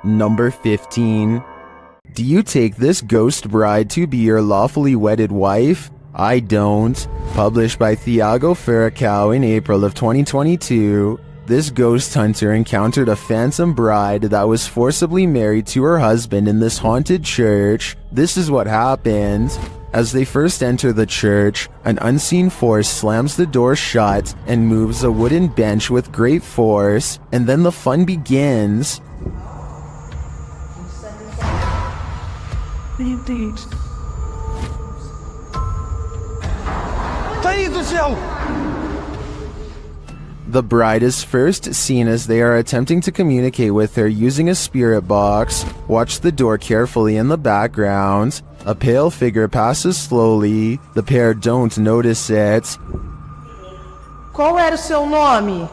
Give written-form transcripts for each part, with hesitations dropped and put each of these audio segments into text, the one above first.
Number 15. Do you take this ghost bride to be your lawfully wedded wife? I don't. Published by Thiago Ferracao in April of 2022, this ghost hunter encountered a phantom bride that was forcibly married to her husband in this haunted church. This is what happened. As they first enter the church, an unseen force slams the door shut and moves a wooden bench with great force, and then the fun begins. The bride is first seen as they are attempting to communicate with her using a spirit box. Watch the door carefully in the background. A pale figure passes slowly. The pair don't notice it. Qual era o seu nome?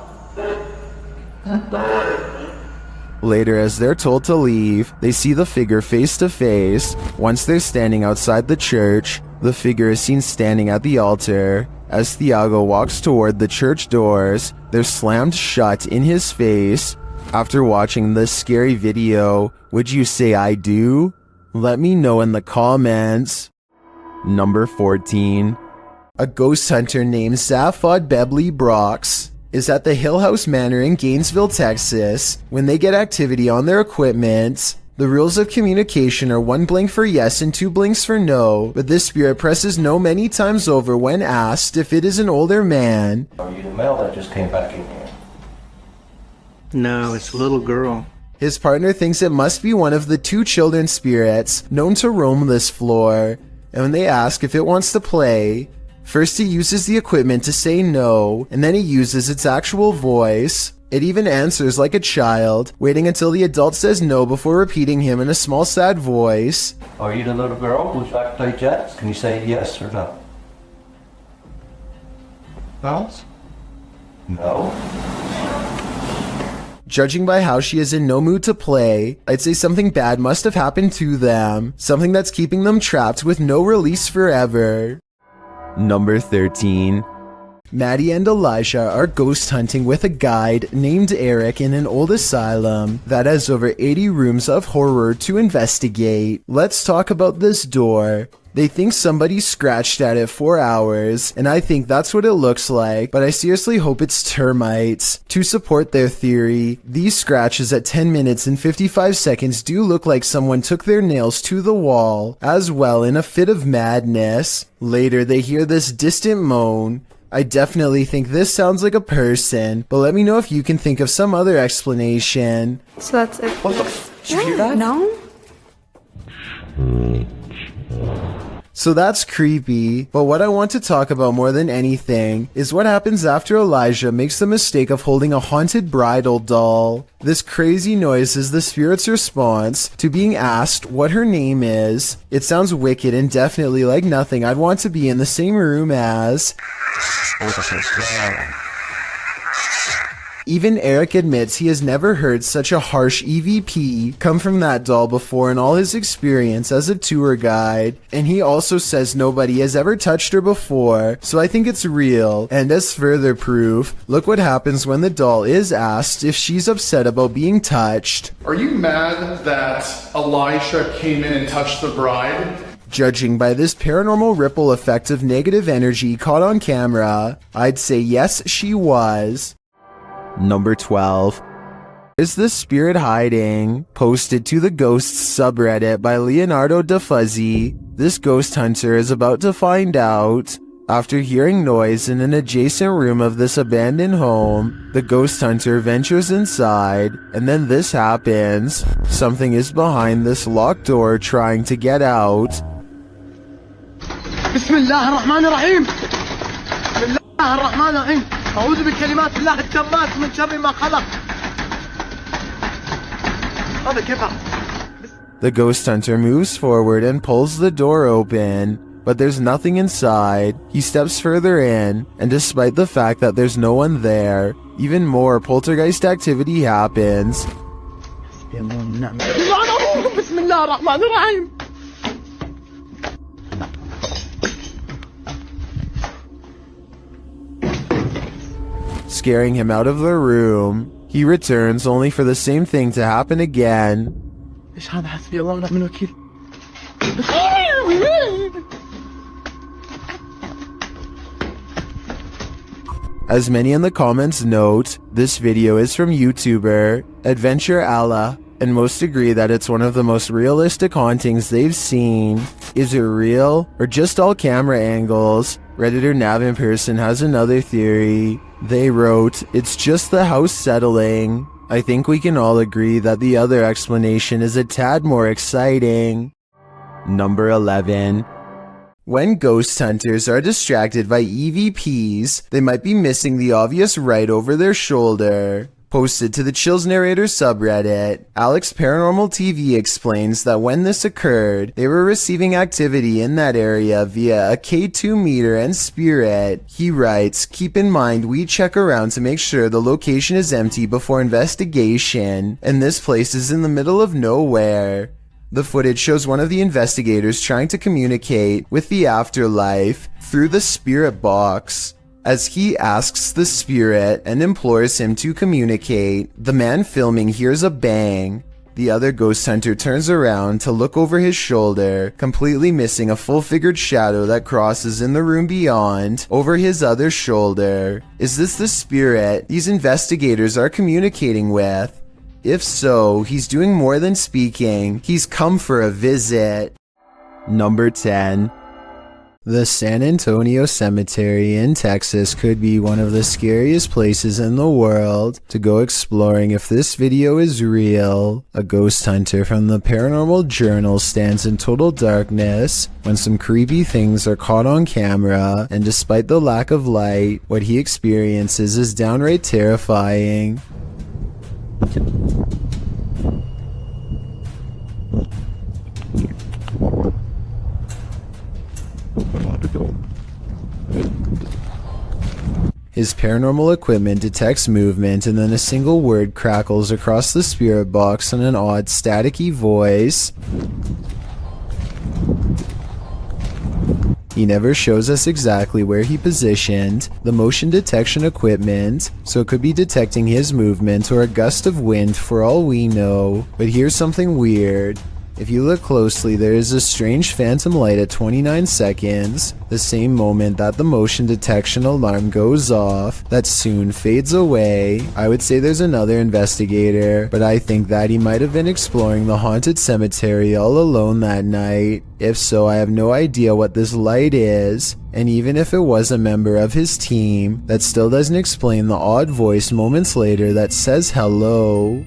Later, as they're told to leave, they see the figure face to face. Once they're standing outside the church, the figure is seen standing at the altar. As Thiago walks toward the church doors, they're slammed shut in his face. After watching this scary video, would you say I do? Let me know in the comments. Number 14. A ghost hunter named Zaphod Bebley Brox is at the Hill House Manor in Gainesville, Texas. When they get activity on their equipment, the rules of communication are 1 blank for yes and 2 blanks for no, but this spirit presses no many times over when asked if it is an older man. Are you the male that just came back in here? No, it's a little girl. His partner thinks it must be one of the 2 children spirits known to roam this floor, and when they ask if it wants to play, first he uses the equipment to say no, and then he uses its actual voice. It even answers like a child, waiting until the adult says no before repeating him in a small sad voice. Are you the little girl who's like to play jets? Can you say yes or no? Balls? No. Judging by how she is in no mood to play, I'd say something bad must have happened to them, something that's keeping them trapped with no release forever. Number 13. Maddie and Elijah are ghost hunting with a guide named Eric in an old asylum that has over 80 rooms of horror to investigate. Let's talk about this door. They think somebody scratched at it for hours, and I think that's what it looks like, but I seriously hope it's termites. To support their theory, these scratches at 10 minutes and 55 seconds do look like someone took their nails to the wall, as well in a fit of madness. Later, they hear this distant moan. I definitely think this sounds like a person, but let me know if you can think of some other explanation. So that's it. What the f***? Did you hear that? No? So that's creepy, but what I want to talk about more than anything is what happens after Elijah makes the mistake of holding a haunted bridal doll. This crazy noise is the spirit's response to being asked what her name is. It sounds wicked and definitely like nothing I'd want to be in the same room as. Even Eric admits he has never heard such a harsh EVP come from that doll before in all his experience as a tour guide, and he also says nobody has ever touched her before, so I think it's real. And as further proof, look what happens when the doll is asked if she's upset about being touched. Are you mad that Elijah came in and touched the bride? Judging by this paranormal ripple effect of negative energy caught on camera, I'd say yes, she was. Number 12. Is the spirit hiding? Posted to the Ghosts subreddit by Leonardo da Fuzzy. This ghost hunter is about to find out. After hearing noise in an adjacent room of this abandoned home, the ghost hunter ventures inside, and then this happens. Something is behind this locked door trying to get out. Bismillahirrahmanirrahim. Bismillahirrahmanirrahim. أعوذ بكلمات الله التامات من شر ما خلق. هذا كيف؟ The ghost hunter moves forward and pulls the door open, but there's nothing inside. He steps further in, and despite the fact that there's no one there, even more poltergeist activity happens. Scaring him out of the room. He returns only for the same thing to happen again. ايش هذا حسبي الله ونعم الوكيل. As many in the comments note, this video is from YouTuber Adventure Allah, and most agree that it's one of the most realistic hauntings they've seen. Is it real or just all camera angles? Redditor Nav in Person has another theory. They wrote, it's just the house settling. I think we can all agree that the other explanation is a tad more exciting. Number 11. When ghost hunters are distracted by EVPs, they might be missing the obvious right over their shoulder. Posted to the Chills Narrator subreddit, Alex Paranormal TV explains that when this occurred, they were receiving activity in that area via a K2 meter and spirit. He writes, keep in mind we check around to make sure the location is empty before investigation, and this place is in the middle of nowhere. The footage shows one of the investigators trying to communicate with the afterlife through the spirit box. As he asks the spirit and implores him to communicate, the man filming hears a bang. The other ghost hunter turns around to look over his shoulder, completely missing a full-figured shadow that crosses in the room beyond, over his other shoulder. Is this the spirit these investigators are communicating with? If so, he's doing more than speaking. He's come for a visit. Number 10. The San Antonio Cemetery in Texas could be one of the scariest places in the world to go exploring if this video is real. A ghost hunter from the Paranormal Journal stands in total darkness when some creepy things are caught on camera, and despite the lack of light, what he experiences is downright terrifying. His paranormal equipment detects movement, and then a single word crackles across the spirit box in an odd staticky voice. He never shows us exactly where he positioned the motion detection equipment, so it could be detecting his movement or a gust of wind for all we know. But here's something weird. If you look closely, there is a strange phantom light at 29 seconds, the same moment that the motion detection alarm goes off, that soon fades away. I would say there's another investigator, but I think that he might have been exploring the haunted cemetery all alone that night. If so, I have no idea what this light is, and even if it was a member of his team, that still doesn't explain the odd voice moments later that says hello.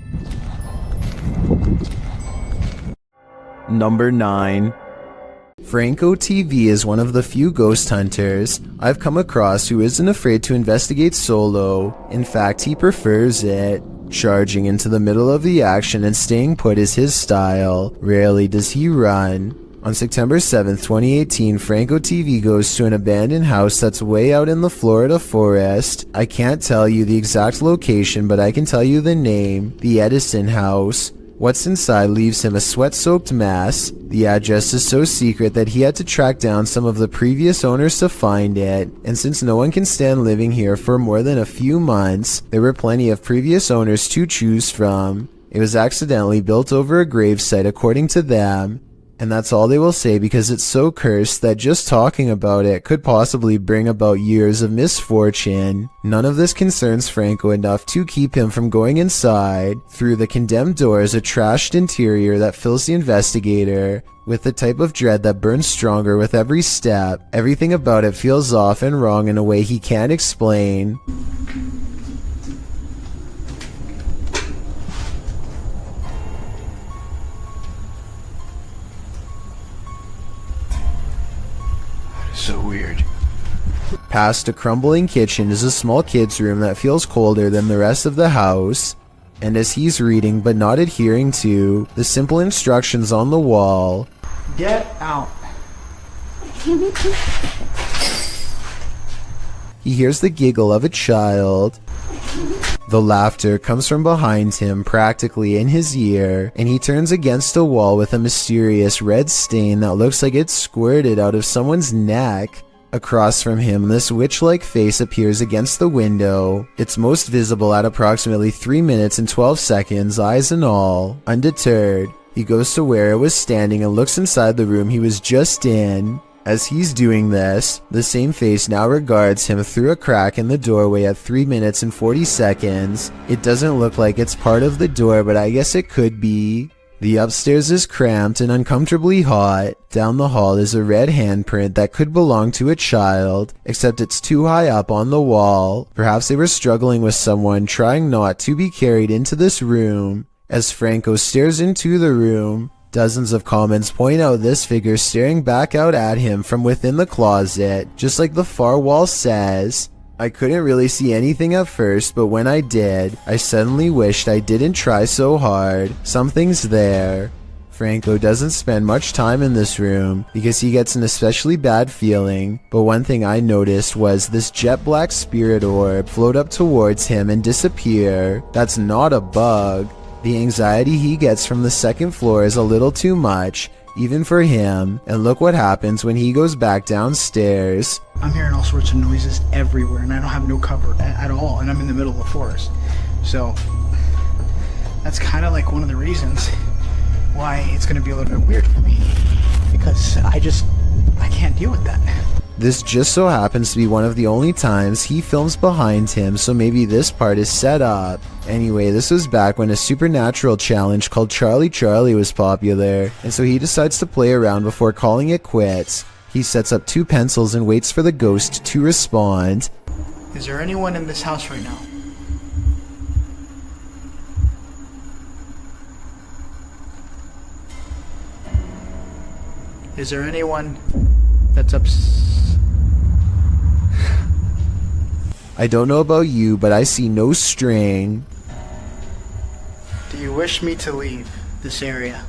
Number 9. Franco TV is one of the few ghost hunters I've come across who isn't afraid to investigate solo. In fact, he prefers it. Charging into the middle of the action and staying put is his style. Rarely does he run. On September 7th, 2018, Franco TV goes to an abandoned house that's way out in the Florida forest. I can't tell you the exact location, but I can tell you the name, the Edison House. What's inside leaves him a sweat-soaked mess. The address is so secret that he had to track down some of the previous owners to find it, and since no one can stand living here for more than a few months, there were plenty of previous owners to choose from. It was accidentally built over a gravesite according to them, and that's all they will say because it's so cursed that just talking about it could possibly bring about years of misfortune. None of this concerns Franco enough to keep him from going inside. Through the condemned doors, a trashed interior that fills the investigator with the type of dread that burns stronger with every step. Everything about it feels off and wrong in a way he can't explain. So weird. Past a crumbling kitchen is a small kid's room that feels colder than the rest of the house. And as he's reading but not adhering to the simple instructions on the wall, Get out. he hears the giggle of a child. The laughter comes from behind him, practically in his ear, and he turns against a wall with a mysterious red stain that looks like it's squirted out of someone's neck. Across from him, this witch-like face appears against the window. It's most visible at approximately 3 minutes and 12 seconds, eyes and all. Undeterred, He goes to where it was standing and looks inside the room he was just in. As he's doing this, the same face now regards him through a crack in the doorway at 3 minutes and 40 seconds. It doesn't look like it's part of the door, but I guess it could be. The upstairs is cramped and uncomfortably hot. Down the hall is a red handprint that could belong to a child, except it's too high up on the wall. Perhaps they were struggling with someone trying not to be carried into this room. As Franco stares into the room, dozens of comments point out this figure staring back out at him from within the closet, just like the far wall says. I couldn't really see anything at first, but when I did, I suddenly wished I didn't try so hard. Something's there. Franco doesn't spend much time in this room because he gets an especially bad feeling, but one thing I noticed was this jet black spirit orb float up towards him and disappear. That's not a bug. The anxiety he gets from the second floor is a little too much, even for him, and look what happens when he goes back downstairs. I'm hearing all sorts of noises everywhere, and I don't have no cover at all, and I'm in the middle of the forest. So that's kind of like one of the reasons why it's going to be a little bit weird for me, because I can't deal with that. This just so happens to be one of the only times he films behind him, so maybe this part is set up. Anyway, this was back when a supernatural challenge called Charlie Charlie was popular, and so he decides to play around before calling it quits. He sets up 2 pencils and waits for the ghost to respond. Is there anyone in this house right now? Is there anyone that's I don't know about you, but I see no string. Do you wish me to leave this area?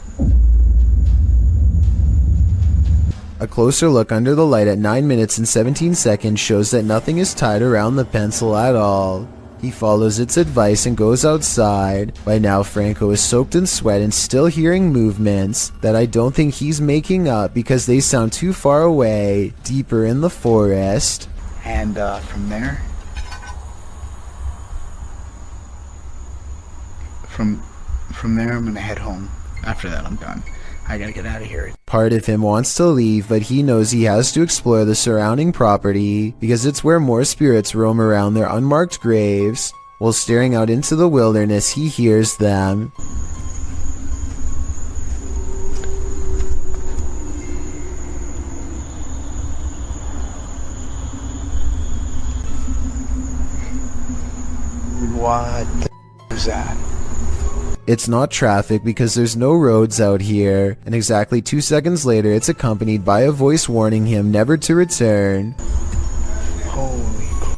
A closer look under the light at 9 minutes and 17 seconds shows that nothing is tied around the pencil at all. He follows its advice and goes outside. By now, Franco is soaked in sweat and still hearing movements that I don't think he's making up because they sound too far away, deeper in the forest. And from there, from there, I'm gonna head home. After that, I'm done. I gotta get out of here. Part of him wants to leave, but he knows he has to explore the surrounding property because it's where more spirits roam around their unmarked graves. While staring out into the wilderness, he hears them. What the is that? It's not traffic because there's no roads out here, and exactly 2 seconds later it's accompanied by a voice warning him never to return. Holy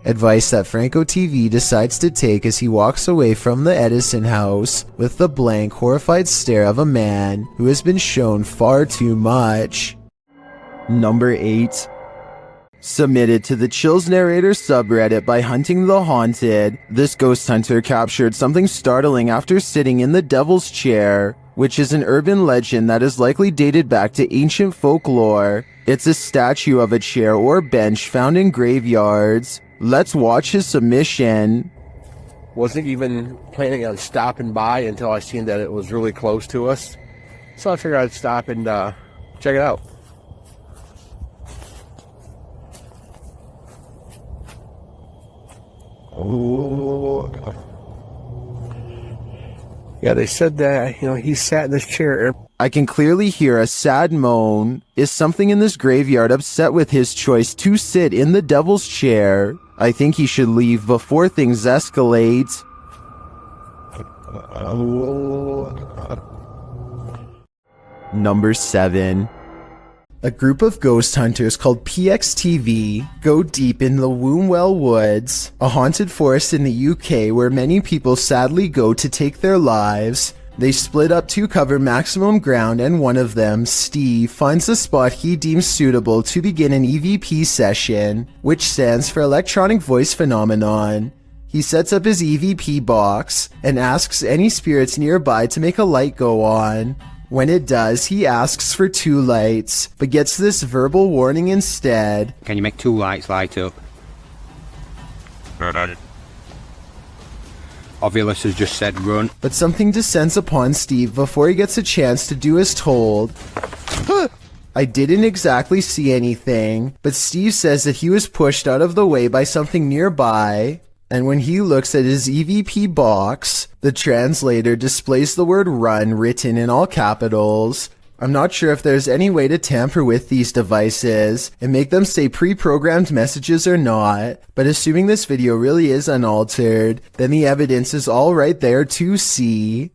Advice that Franco TV decides to take as he walks away from the Edison house with the blank, horrified stare of a man who has been shown far too much. Number 8. Submitted to the Chills Narrator subreddit by Hunting the Haunted, this ghost hunter captured something startling after sitting in the Devil's Chair, which is an urban legend that is likely dated back to ancient folklore. It's a statue of a chair or bench found in graveyards. Let's watch his submission. Wasn't even planning on stopping by until I seen that it was really close to us. So I figured I'd stop and check it out. Oh, God. Yeah, they said that, he sat in this chair. I can clearly hear a sad moan. Is something in this graveyard upset with his choice to sit in the Devil's Chair? I think he should leave before things escalate. Number 7. A group of ghost hunters called PXTV go deep in the Wombwell Woods, a haunted forest in the UK where many people sadly go to take their lives. They split up to cover maximum ground, and one of them, Steve, finds a spot he deems suitable to begin an EVP session, which stands for Electronic Voice Phenomenon. He sets up his EVP box and asks any spirits nearby to make a light go on. When it does, he asks for 2 lights, but gets this verbal warning instead. Can you make 2 lights light up? Ovilus has just said run. But something descends upon Steve before he gets a chance to do as told. I didn't exactly see anything, but Steve says that he was pushed out of the way by something nearby, and when he looks at his EVP box, the translator displays the word run written in all capitals. I'm not sure if there's any way to tamper with these devices and make them say pre-programmed messages or not, but assuming this video really is unaltered, then the evidence is all right there to see.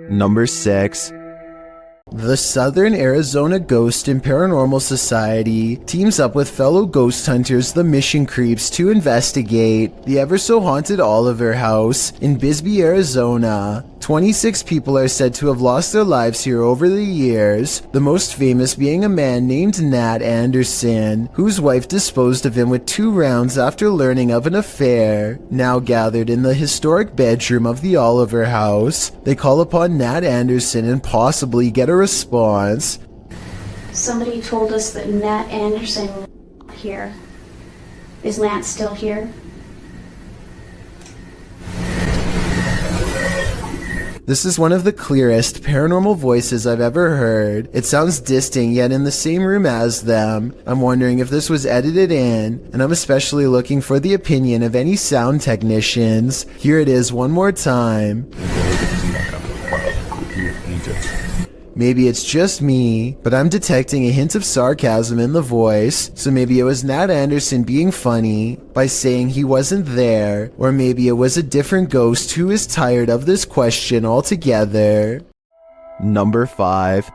Number 6. The Southern Arizona Ghost and Paranormal Society teams up with fellow ghost hunters, the Mission Creeps, to investigate the ever-so-haunted Oliver House in Bisbee, Arizona. 26 people are said to have lost their lives here over the years, the most famous being a man named Nat Anderson, whose wife disposed of him with 2 rounds after learning of an affair. Now gathered in the historic bedroom of the Oliver House, they call upon Nat Anderson and possibly get a response. Somebody told us that Nat Anderson was here. Is Lance still here? This is one of the clearest paranormal voices I've ever heard. It sounds distinct, yet in the same room as them. I'm wondering if this was edited in, and I'm especially looking for the opinion of any sound technicians. Here it is one more time. Maybe it's just me, but I'm detecting a hint of sarcasm in the voice, so maybe it was Nat Anderson being funny by saying he wasn't there, or maybe it was a different ghost who is tired of this question altogether. Number 5.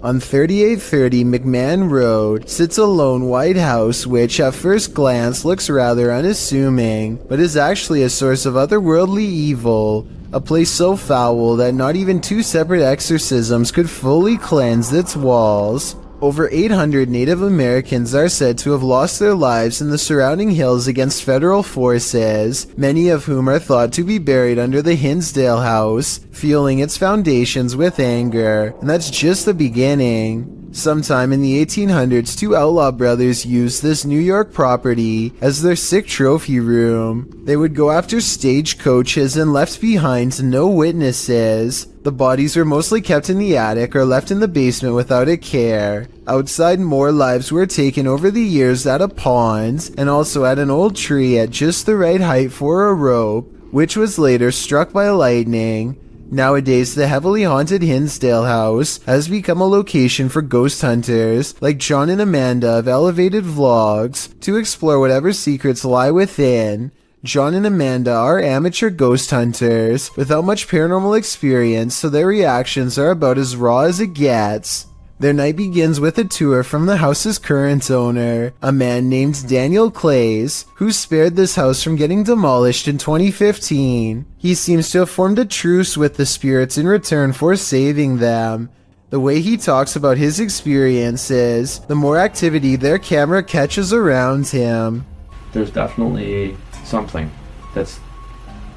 On 3830 McMahon Road sits a lone white house which at first glance looks rather unassuming, but is actually a source of otherworldly evil. A place so foul that not even 2 separate exorcisms could fully cleanse its walls. Over 800 Native Americans are said to have lost their lives in the surrounding hills against federal forces, many of whom are thought to be buried under the Hinsdale House, fueling its foundations with anger. And that's just the beginning. Sometime in the 1800s, 2 outlaw brothers used this New York property as their sick trophy room. They would go after stagecoaches and left behind no witnesses. The bodies were mostly kept in the attic or left in the basement without a care. Outside, more lives were taken over the years at a pond and also at an old tree at just the right height for a rope, which was later struck by lightning. Nowadays, the heavily haunted Hinsdale House has become a location for ghost hunters like John and Amanda of Elevated Vlogs to explore whatever secrets lie within. John and Amanda are amateur ghost hunters without much paranormal experience, so their reactions are about as raw as it gets. Their night begins with a tour from the house's current owner, a man named Daniel Clays, who spared this house from getting demolished in 2015. He seems to have formed a truce with the spirits in return for saving them. The way he talks about his experiences, the more activity their camera catches around him. There's definitely something that's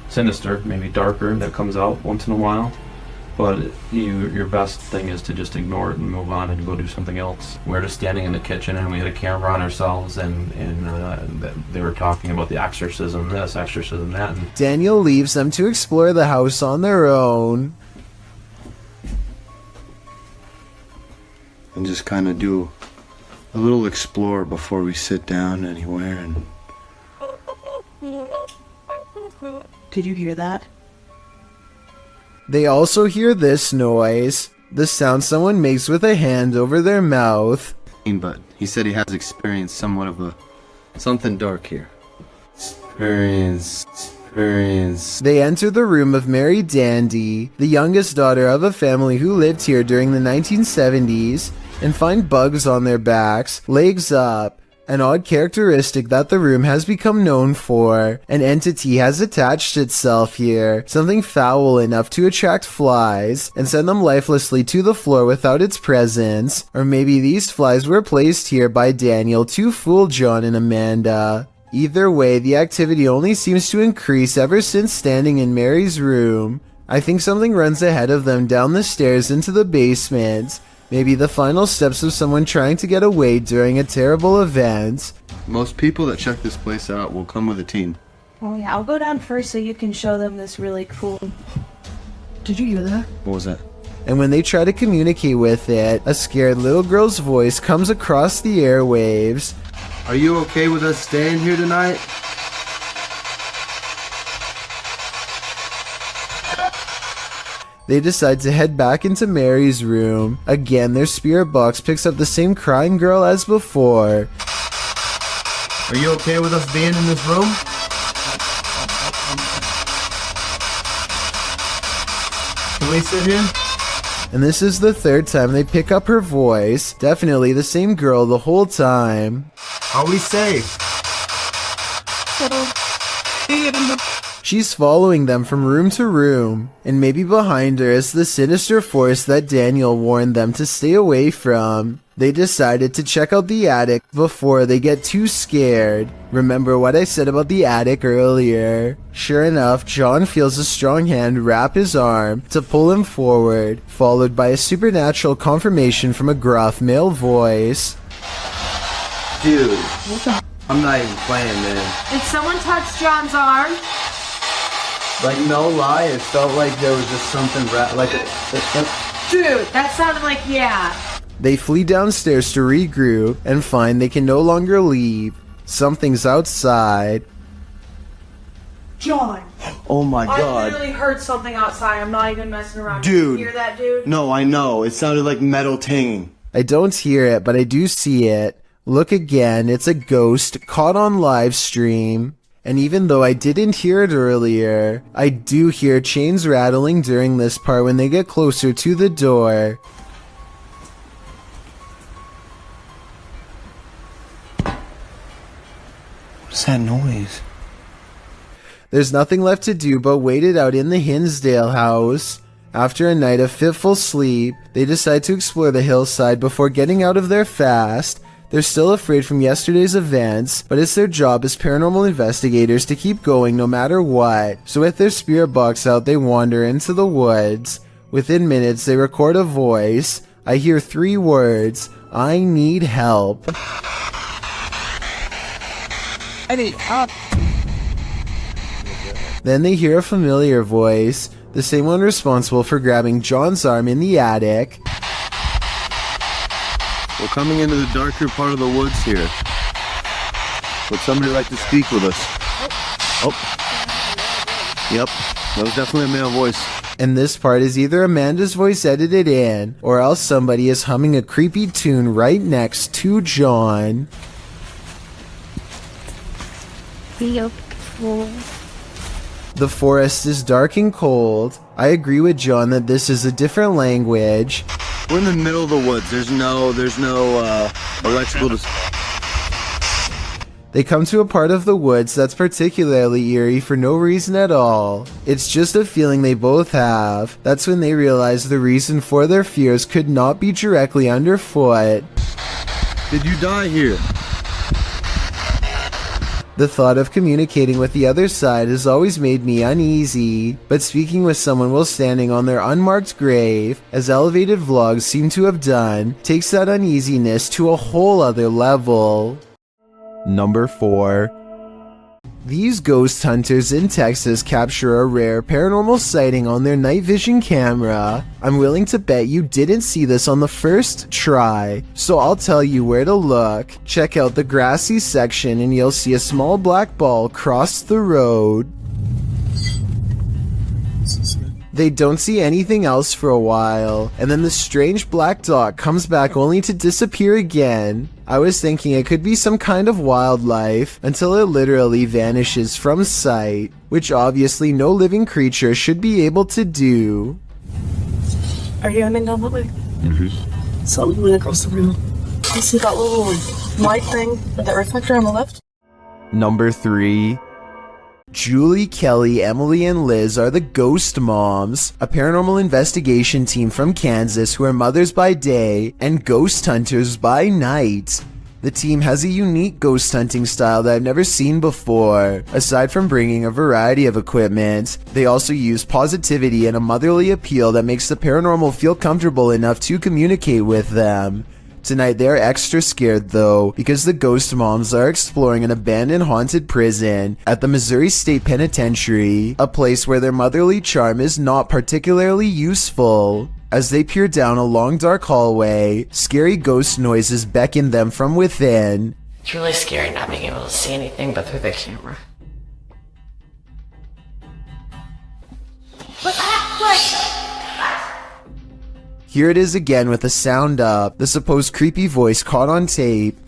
sinister, maybe darker, that comes out once in a while. But your best thing is to just ignore it and move on and go do something else. We're just standing in the kitchen and we had a camera on ourselves and they were talking about the exorcism this, exorcism that. And Daniel leaves them to explore the house on their own. And just kind of do a little explore before we sit down anywhere. And Did you hear that? They also hear this noise, the sound someone makes with a hand over their mouth. but he said he has experienced somewhat of something dark here. Experience. They enter the room of Mary Dandy, the youngest daughter of a family who lived here during the 1970s, and find bugs on their backs, legs up. An odd characteristic that the room has become known for. An entity has attached itself here, something foul enough to attract flies and send them lifelessly to the floor without its presence. Or maybe these flies were placed here by Daniel to fool John and Amanda. Either way, the activity only seems to increase ever since standing in Mary's room. I think something runs ahead of them down the stairs into the basement. Maybe the final steps of someone trying to get away during a terrible event. Most people that check this place out will come with a team. Oh yeah, I'll go down first so you can show them this really cool. Did you hear that? What was that? And when they try to communicate with it, a scared little girl's voice comes across the airwaves. Are you okay with us staying here tonight? They decide to head back into Mary's room. Again, their spirit box picks up the same crying girl as before. Are you okay with us being in this room? Can we sit here? And this is the third time they pick up her voice. Definitely the same girl the whole time. Are we safe? She's following them from room to room, and maybe behind her is the sinister force that Daniel warned them to stay away from. They decided to check out the attic before they get too scared. Remember what I said about the attic earlier? Sure enough, John feels a strong hand wrap his arm to pull him forward, followed by a supernatural confirmation from a gruff male voice. Dude, I'm not even playing, man. Did someone touch John's arm? Like, no lie, it felt like there was just something Dude, that sounded like yeah. They flee downstairs to regroup and find they can no longer leave. Something's outside. John. Oh my I god. literally heard something outside. I'm not even messing around. Dude. You hear that, dude? No, I know. It sounded like metal tinging. I don't hear it, but I do see it. Look again, it's a ghost caught on live stream. And even though I didn't hear it earlier, I do hear chains rattling during this part when they get closer to the door. What's that noise? There's nothing left to do but wait it out in the Hinsdale house. After a night of fitful sleep, they decide to explore the hillside before getting out of there fast. They're still afraid from yesterday's events, but it's their job as paranormal investigators to keep going no matter what. So with their spirit box out, they wander into the woods. Within minutes, they record a voice. I hear 3 words. I need help. I need help. Then they hear a familiar voice, the same one responsible for grabbing John's arm in the attic. We're coming into the darker part of the woods here. Would somebody like to speak with us? Oh. Yep, that was definitely a male voice. And this part is either Amanda's voice edited in, or else somebody is humming a creepy tune right next to John. The forest is dark and cold. I agree with John that this is a different language. We're in the middle of the woods. There's no electrical. They come to a part of the woods that's particularly eerie for no reason at all. It's just a feeling they both have. That's when they realize the reason for their fears could not be directly underfoot. Did you die here? The thought of communicating with the other side has always made me uneasy, but speaking with someone while standing on their unmarked grave, as elevated vlogs seem to have done, takes that uneasiness to a whole other level. Number 4. These ghost hunters in Texas capture a rare paranormal sighting on their night vision camera. I'm willing to bet you didn't see this on the first try, so I'll tell you where to look. Check out the grassy section and you'll see a small black ball cross the road. They don't see anything else for a while, and then the strange black dot comes back only to disappear again. I was thinking it could be some kind of wildlife until it literally vanishes from sight, which obviously no living creature should be able to do. Are you aiming down the way? Mm-hmm. Something across the room. You see that little light thing, that reflector on the left? Number 3. Julie, Kelly, Emily, and Liz are the Ghost Moms, a paranormal investigation team from Kansas who are mothers by day and ghost hunters by night. The team has a unique ghost hunting style that I've never seen before. Aside from bringing a variety of equipment, they also use positivity and a motherly appeal that makes the paranormal feel comfortable enough to communicate with them. Tonight they are extra scared though, because the ghost moms are exploring an abandoned haunted prison at the Missouri State Penitentiary, a place where their motherly charm is not particularly useful. As they peer down a long dark hallway, scary ghost noises beckon them from within. It's really scary not being able to see anything but through the camera. Here it is again with the sound up, the supposed creepy voice caught on tape.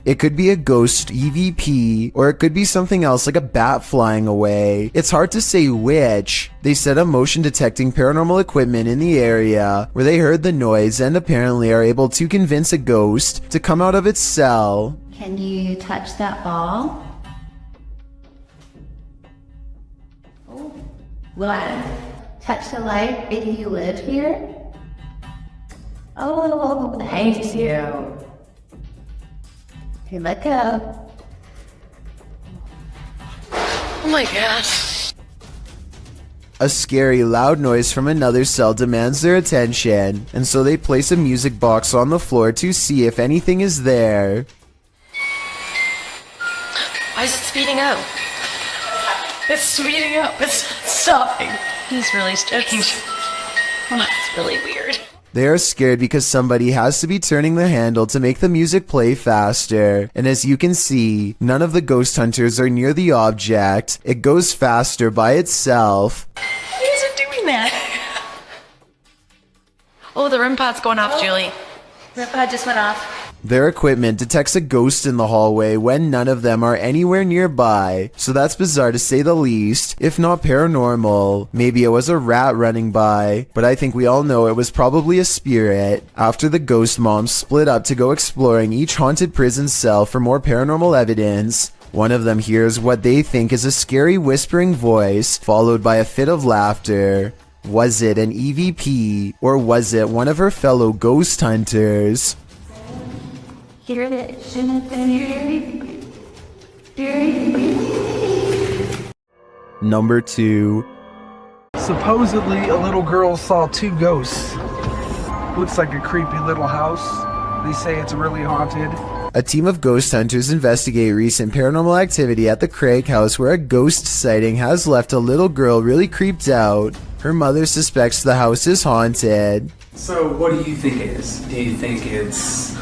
It could be a ghost EVP, or it could be something else like a bat flying away. It's hard to say which. They set up motion detecting paranormal equipment in the area where they heard the noise and apparently are able to convince a ghost to come out of its cell. Can you touch that ball? Oh, what? Touch the light? Do you live here? Oh, thank you. Here, let go. Oh my gosh. A scary, loud noise from another cell demands their attention, and so they place a music box on the floor to see if anything is there. Why is it speeding up? It's speeding up. It's stopping. He's really joking. Oh, it's really weird. They are scared because somebody has to be turning the handle to make the music play faster, and as you can see, none of the ghost hunters are near the object. It goes faster by itself. Why is it doing that? Oh, the REM pod's going off, Julie. REM pod just went off. Their equipment detects a ghost in the hallway when none of them are anywhere nearby, so that's bizarre to say the least, if not paranormal. Maybe it was a rat running by, but I think we all know it was probably a spirit. After the ghost moms split up to go exploring each haunted prison cell for more paranormal evidence, one of them hears what they think is a scary whispering voice, followed by a fit of laughter. Was it an EVP, or was it one of her fellow ghost hunters? Hear it. Number 2. Supposedly, a little girl saw 2 ghosts. Looks like a creepy little house. They say it's really haunted. A team of ghost hunters investigate recent paranormal activity at the Craig house where a ghost sighting has left a little girl really creeped out. Her mother suspects the house is haunted. So what do you think it is? Do you think it's...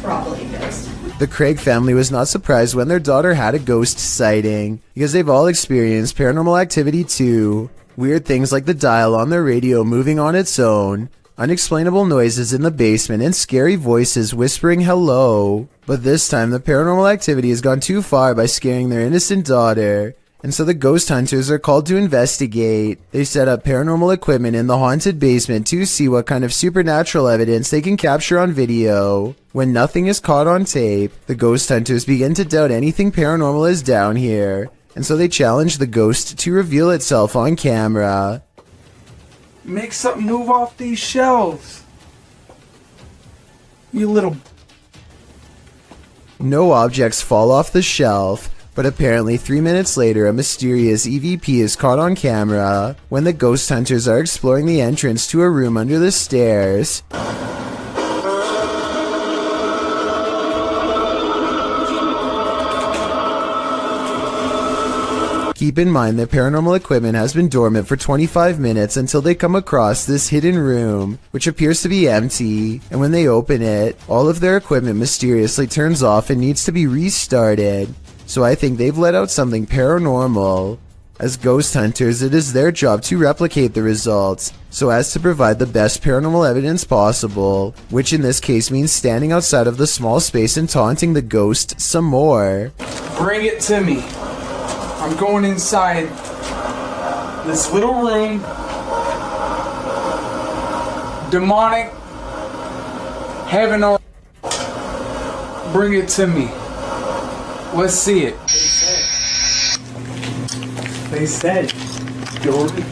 Probably ghost. The Craig family was not surprised when their daughter had a ghost sighting, because they've all experienced paranormal activity too. Weird things like the dial on their radio moving on its own, unexplainable noises in the basement, and scary voices whispering hello. But this time the paranormal activity has gone too far by scaring their innocent daughter, and so the ghost hunters are called to investigate. They set up paranormal equipment in the haunted basement to see what kind of supernatural evidence they can capture on video. When nothing is caught on tape, the ghost hunters begin to doubt anything paranormal is down here, and so they challenge the ghost to reveal itself on camera. Make something move off these shelves. You little... No objects fall off the shelf, but apparently 3 minutes later a mysterious EVP is caught on camera when the ghost hunters are exploring the entrance to a room under the stairs. Keep in mind that paranormal equipment has been dormant for 25 minutes until they come across this hidden room, which appears to be empty, and when they open it, all of their equipment mysteriously turns off and needs to be restarted. So I think they've let out something paranormal. As ghost hunters, it is their job to replicate the results, so as to provide the best paranormal evidence possible, which in this case means standing outside of the small space and taunting the ghost some more. Bring it to me. I'm going inside this little room. Demonic. Heaven or... Bring it to me. Let's see it. They said. Jordan.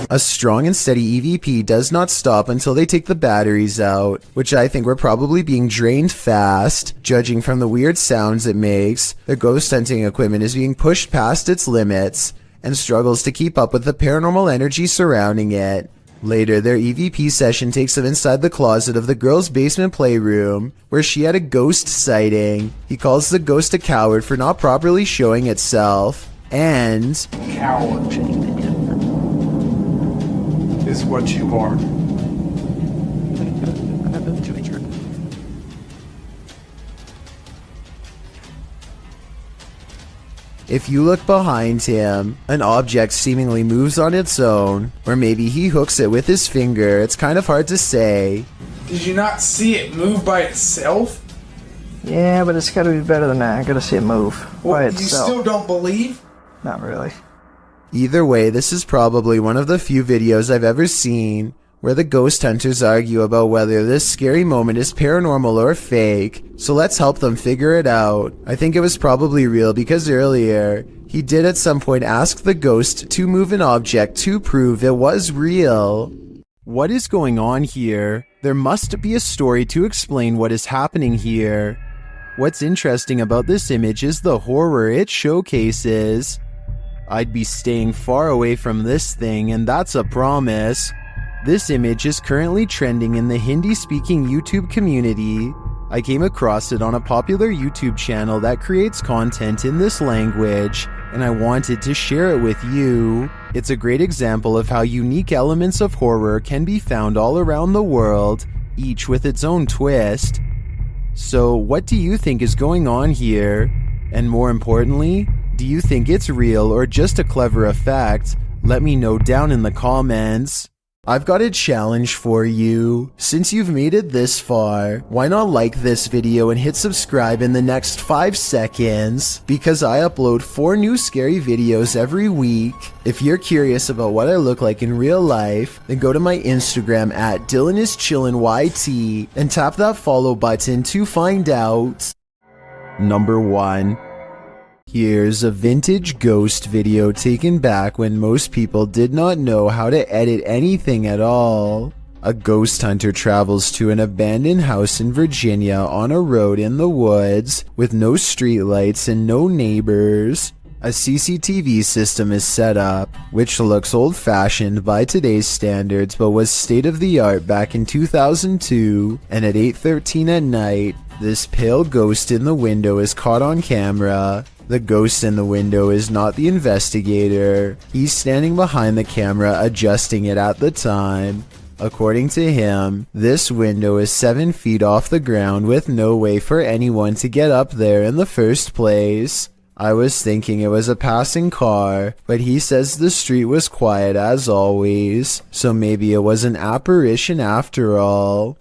A strong and steady EVP does not stop until they take the batteries out, which I think were probably being drained fast. Judging from the weird sounds it makes, the ghost hunting equipment is being pushed past its limits and struggles to keep up with the paranormal energy surrounding it. Later, their EVP session takes them inside the closet of the girl's basement playroom, where she had a ghost sighting. He calls the ghost a coward for not properly showing itself, and Coward is what you are. if you look behind him, an object seemingly moves on its own, or maybe he hooks it with his finger. It's kind of hard to say. Did you not see it move by itself? Yeah, but it's gotta be better than that. I gotta see it move by You itself. still don't believe? Not really. Either way, this is probably one of the few videos I've ever seen where the ghost hunters argue about whether this scary moment is paranormal or fake, so let's help them figure it out. I think it was probably real because earlier, he did at some point ask the ghost to move an object to prove it was real. What is going on here? There must be a story to explain what is happening here. What's interesting about this image is the horror it showcases. I'd be staying far away from this thing, and that's a promise. This image is currently trending in the Hindi-speaking YouTube community. I came across it on a popular YouTube channel that creates content in this language, and I wanted to share it with you. It's a great example of how unique elements of horror can be found all around the world, each with its own twist. So, what do you think is going on here? And more importantly, do you think it's real or just a clever effect? Let me know down in the comments. I've got a challenge for you. Since you've made it this far, why not like this video and hit subscribe in the next 5 seconds? Because I upload 4 new scary videos every week. If you're curious about what I look like in real life, then go to my Instagram at DylanIsChillinYT and tap that follow button to find out. Number 1. Here's a vintage ghost video taken back when most people did not know how to edit anything at all. A ghost hunter travels to an abandoned house in Virginia on a road in the woods with no streetlights and no neighbors. A CCTV system is set up, which looks old-fashioned by today's standards but was state-of-the-art back in 2002, and at 8:13 at night, this pale ghost in the window is caught on camera. The ghost in the window is not the investigator. He's standing behind the camera adjusting it at the time. According to him, this window is 7 feet off the ground with no way for anyone to get up there in the first place. I was thinking it was a passing car, but he says the street was quiet as always, so maybe it was an apparition after all.